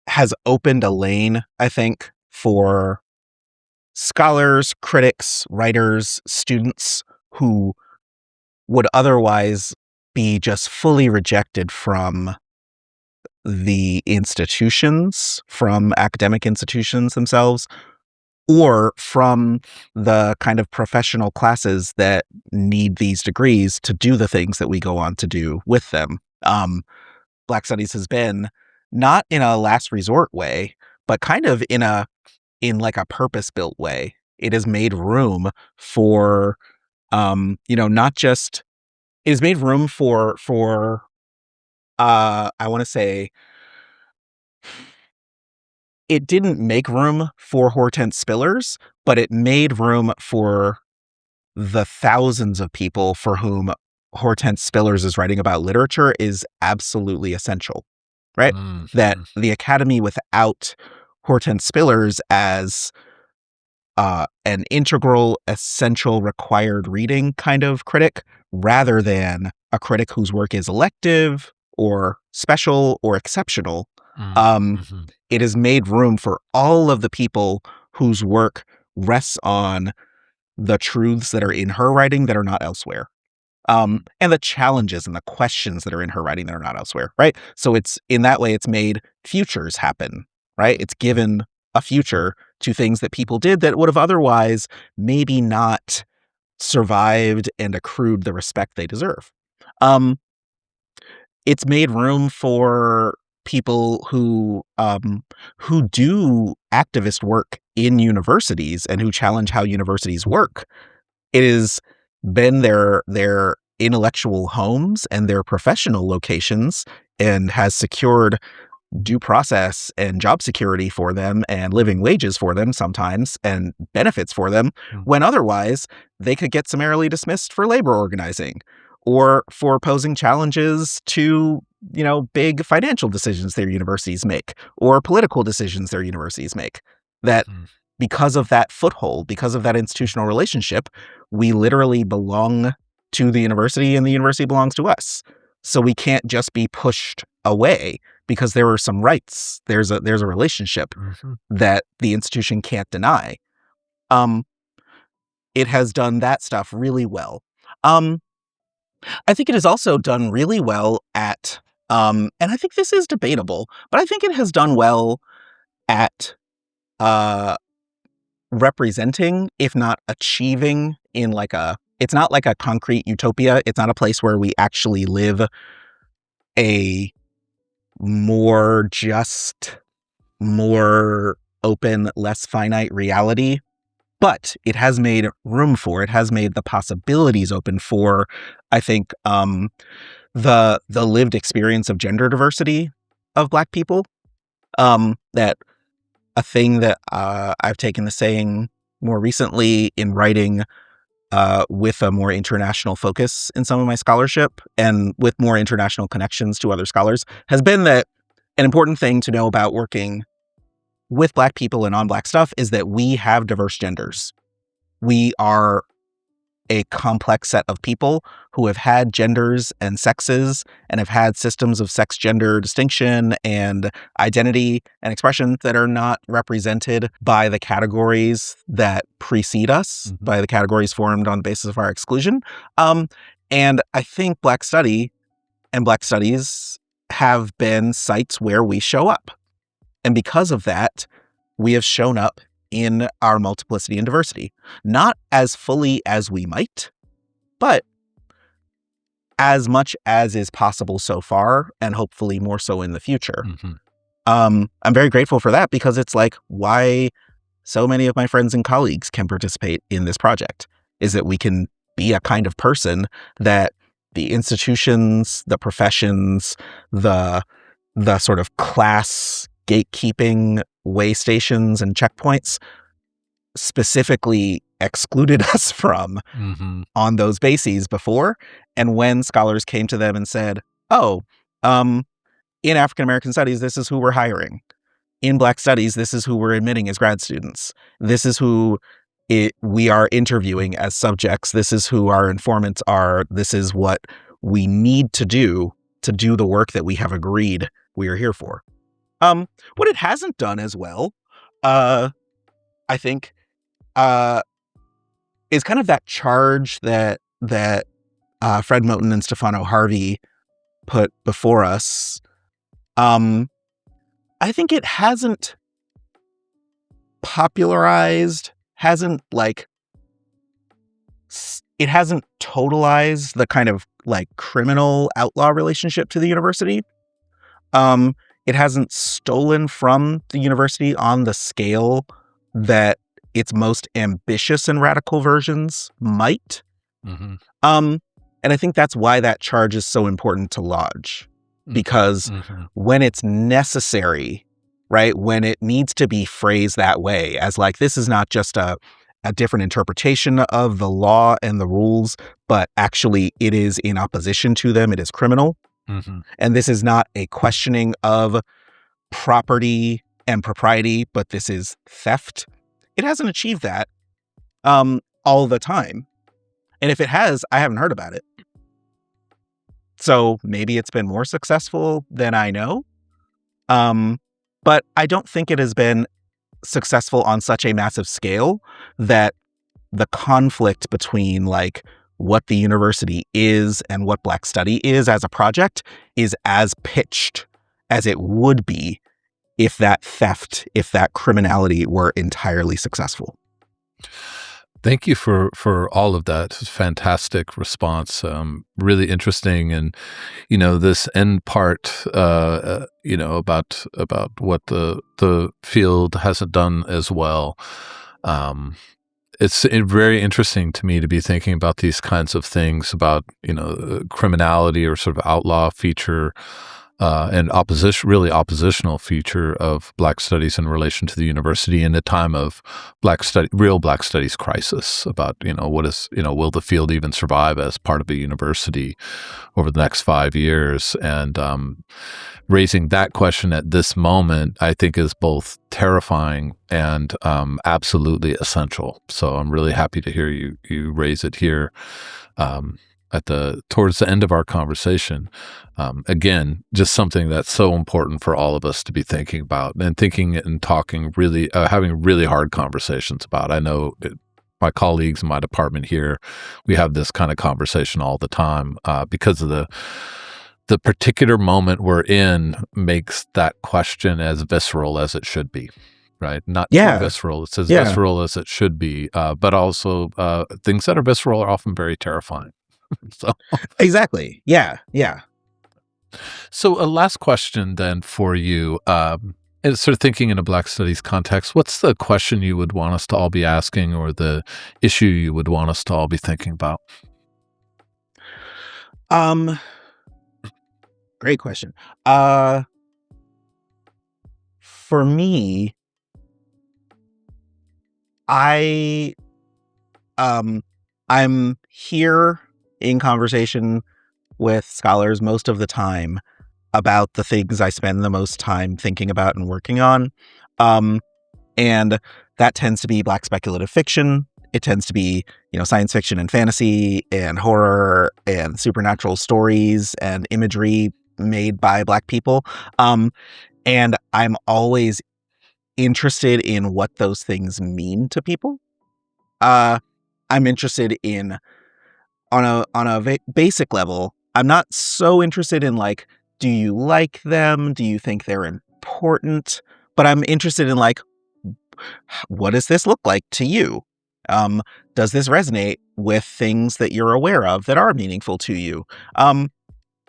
has opened a lane, I think, for scholars, critics, writers, students who would otherwise be just fully rejected from the institutions, from academic institutions themselves, or from the kind of professional classes that need these degrees to do the things that we go on to do with them. Black Studies has been not in a last resort way, but kind of in like a purpose built way. It has made room for, not just, it has made room for I want to say, it didn't make room for Hortense Spillers, but it made room for the thousands of people for whom Hortense Spillers is writing about literature is absolutely essential, right? That Mhm. the Academy, without Hortense Spillers as an integral, essential, required reading kind of critic, rather than a critic whose work is elective or special or exceptional, Mm, um, mhm, it has made room for all of the people whose work rests on the truths that are in her writing that are not elsewhere. mm, And the challenges and the questions that are in her writing that are not elsewhere, right? So it's in that way, it's made futures happen, right? It's mm, given a future to things that people did that would have otherwise maybe not survived and accrued the respect they deserve. Um, it's made room for people who do activist work in universities and who challenge how universities work. It has been their intellectual homes and their professional locations and has secured due process and job security for them and living wages for them sometimes and benefits for them, when otherwise they could get summarily dismissed for labor organizing or for posing challenges to, big financial decisions their universities make or political decisions their universities make. That because of that foothold, because of that institutional relationship, we literally belong to the university and the university belongs to us. So we can't just be pushed away because there are some rights. There's a relationship that the institution can't deny. It has done that stuff really well. I think it has also done really well at, and I think this is debatable, but I think it has done well at representing, if not achieving, in it's not like a concrete utopia. It's not a place where we actually live a more just, more open, less finite reality. But it has made room for, it has made the possibilities open for, I think, the lived experience of gender diversity of Black people. That a thing that I've taken to saying more recently in writing with a more international focus in some of my scholarship and with more international connections to other scholars has been that an important thing to know about working with Black people and on Black stuff is that we have diverse genders. We are a complex set of people who have had genders and sexes and have had systems of sex-gender distinction and identity and expression that are not represented by the categories that precede us, by the categories formed on the basis of our exclusion. And I think Black study and Black studies have been sites where we show up. And because of that, we have shown up in our multiplicity and diversity, not as fully as we might, but as much as is possible so far, and hopefully more so in the future. I'm very grateful for that because it's like why so many of my friends and colleagues can participate in this project is that we can be a kind of person that the institutions, the professions, the sort of class gatekeeping way stations and checkpoints specifically excluded us from on those bases before. And when scholars came to them and said, in African American studies, this is who we're hiring. In Black studies, this is who we're admitting as grad students. This is who we are interviewing as subjects. This is who our informants are. This is what we need to do the work that we have agreed we are here for. What it hasn't done as well, I think, is kind of that charge that Fred Moten and Stefano Harvey put before us. I think it hasn't popularized, it hasn't totalized the kind of criminal outlaw relationship to the university. It hasn't stolen from the university on the scale that its most ambitious and radical versions might. And I think that's why that charge is so important to lodge. Because when it's necessary, right, when it needs to be phrased that way, as this is not just a different interpretation of the law and the rules, but actually it is in opposition to them, it is criminal. And this is not a questioning of property and propriety, but this is theft. It hasn't achieved that all the time. And if it has, I haven't heard about it. So maybe it's been more successful than I know. But I don't think it has been successful on such a massive scale that the conflict between what the university is and what Black study is as a project is as pitched as it would be if that theft, if that criminality were entirely successful. Thank you for all of that. Fantastic response. Really interesting. And, this end part, about what the field hasn't done as well. It's very interesting to me to be thinking about these kinds of things about, criminality or sort of outlaw feature and really oppositional feature of Black studies in relation to the university in a time of real Black studies crisis about, will the field even survive as part of a university over the next 5 years? And raising that question at this moment, I think, is both terrifying and absolutely essential. So I'm really happy to hear you raise it here towards the end of our conversation. Again, just something that's so important for all of us to be thinking about and thinking and talking, really having really hard conversations about. I know my colleagues in my department here, we have this kind of conversation all the time because of the particular moment we're in makes that question as visceral as it should be, right? Not too visceral. It's as visceral as it should be, but also things that are visceral are often very terrifying. So exactly. Yeah. So a last question then for you, sort of thinking in a Black studies context, what's the question you would want us to all be asking, or the issue you would want us to all be thinking about? Great question. For me, I'm here in conversation with scholars most of the time about the things I spend the most time thinking about and working on. And that tends to be Black speculative fiction. It tends to be, science fiction and fantasy and horror and supernatural stories and imagery made by Black people. And I'm always interested in what those things mean to people. I'm interested in, on a basic level, I'm not so interested in like, do you like them? Do you think they're important? But I'm interested in like, what does this look like to you? Does this resonate with things that you're aware of that are meaningful to you? I'm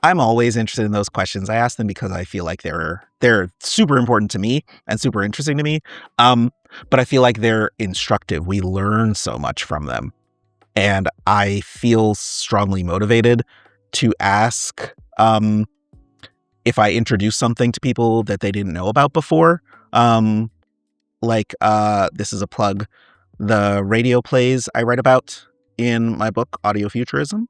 always interested in those questions. I ask them because I feel like they're super important to me and super interesting to me. But I feel like they're instructive. We learn so much from them. And I feel strongly motivated to ask if I introduce something to people that they didn't know about before. This is a plug, the radio plays I write about in my book, Audio Futurism.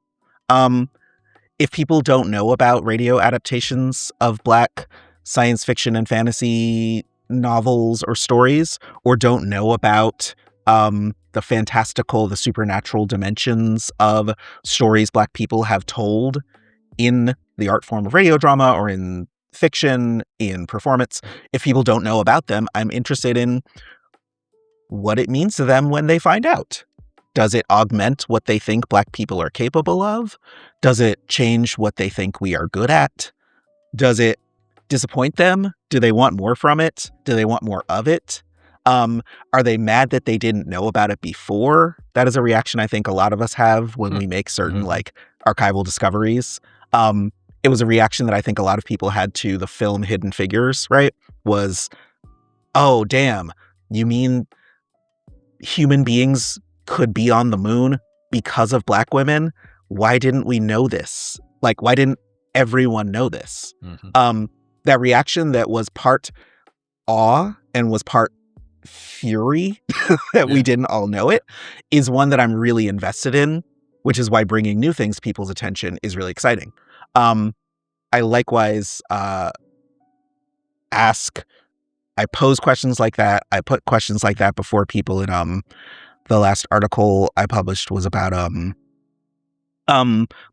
If people don't know about radio adaptations of Black science fiction and fantasy novels or stories, or don't know about the fantastical, the supernatural dimensions of stories Black people have told in the art form of radio drama or in fiction, in performance, if people don't know about them, I'm interested in what it means to them when they find out. Does it augment what they think Black people are capable of? Does it change what they think we are good at? Does it disappoint them? Do they want more from it? Do they want more of it? Are they mad that they didn't know about it before? That is a reaction I think a lot of us have when we make certain like archival discoveries. It was a reaction that I think a lot of people had to the film Hidden Figures, right? Was, oh, damn, you mean human beings could be on the moon because of Black women? Why didn't we know this? Like, why didn't everyone know this? That reaction that was part awe and was part fury that we didn't all know it is one that I'm really invested in, which is why bringing new things to people's attention is really exciting. I likewise I pose questions like that. I put questions like that before people in the last article I published was about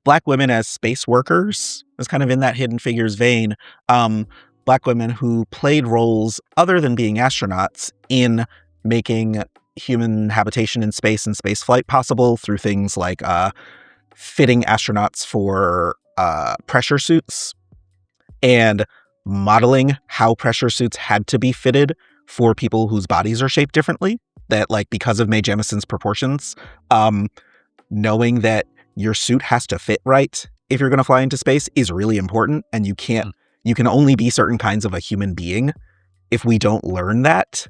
Black women as space workers. It was kind of in that Hidden Figures vein. Black women who played roles other than being astronauts in making human habitation in space and space flight possible through things like fitting astronauts for pressure suits and modeling how pressure suits had to be fitted for people whose bodies are shaped differently. That, like, because of Mae Jemison's proportions, knowing that your suit has to fit right if you're going to fly into space is really important. And you can only be certain kinds of a human being if we don't learn that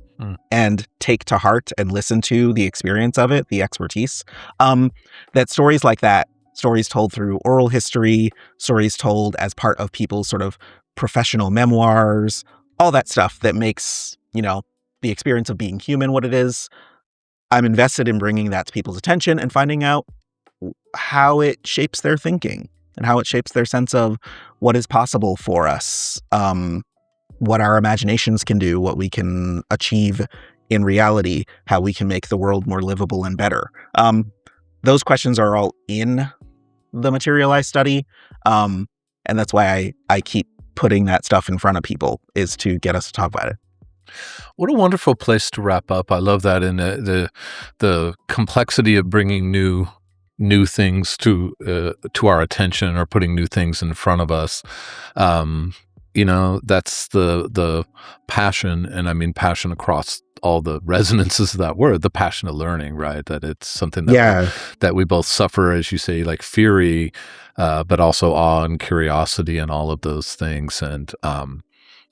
and take to heart and listen to the experience of it, the expertise. That stories like that, stories told through oral history, stories told as part of people's sort of professional memoirs, all that stuff that makes, the experience of being human what it is. I'm invested in bringing that to people's attention and finding out how it shapes their thinking and how it shapes their sense of what is possible for us, what our imaginations can do, what we can achieve in reality, how we can make the world more livable and better. Those questions are all in the material I study. And that's why I keep putting that stuff in front of people, is to get us to talk about it. What a wonderful place to wrap up. I love that, in the complexity of bringing new things to our attention, or putting new things in front of us. That's the passion, and I mean passion across all the resonances of that word, the passion of learning, right? That it's something that we both suffer, as you say, like fury, but also awe and curiosity and all of those things. And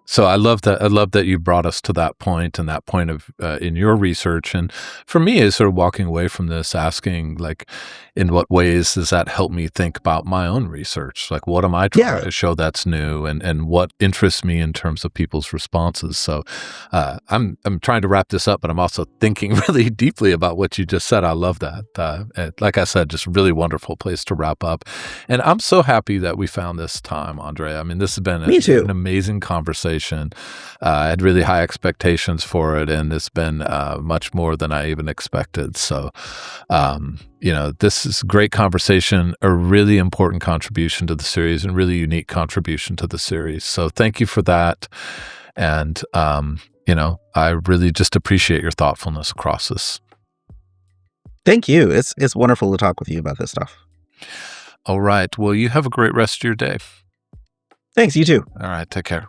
so I love that you brought us to that point, and that point of in your research. And for me, is sort of walking away from this asking, like, in what ways does that help me think about my own research? Like, what am I trying to show that's new, and what interests me in terms of people's responses? So I'm trying to wrap this up, but I'm also thinking really deeply about what you just said. I love that. Like I said, just really wonderful place to wrap up. And I'm so happy that we found this time, Andre. I mean, this has been an amazing conversation. I had really high expectations for it, and it's been much more than I even expected. So, this is a great conversation, a really important contribution to the series, and really unique contribution to the series. So thank you for that. And, I really just appreciate your thoughtfulness across this. Thank you. It's wonderful to talk with you about this stuff. All right. Well, you have a great rest of your day. Thanks. You too. All right. Take care.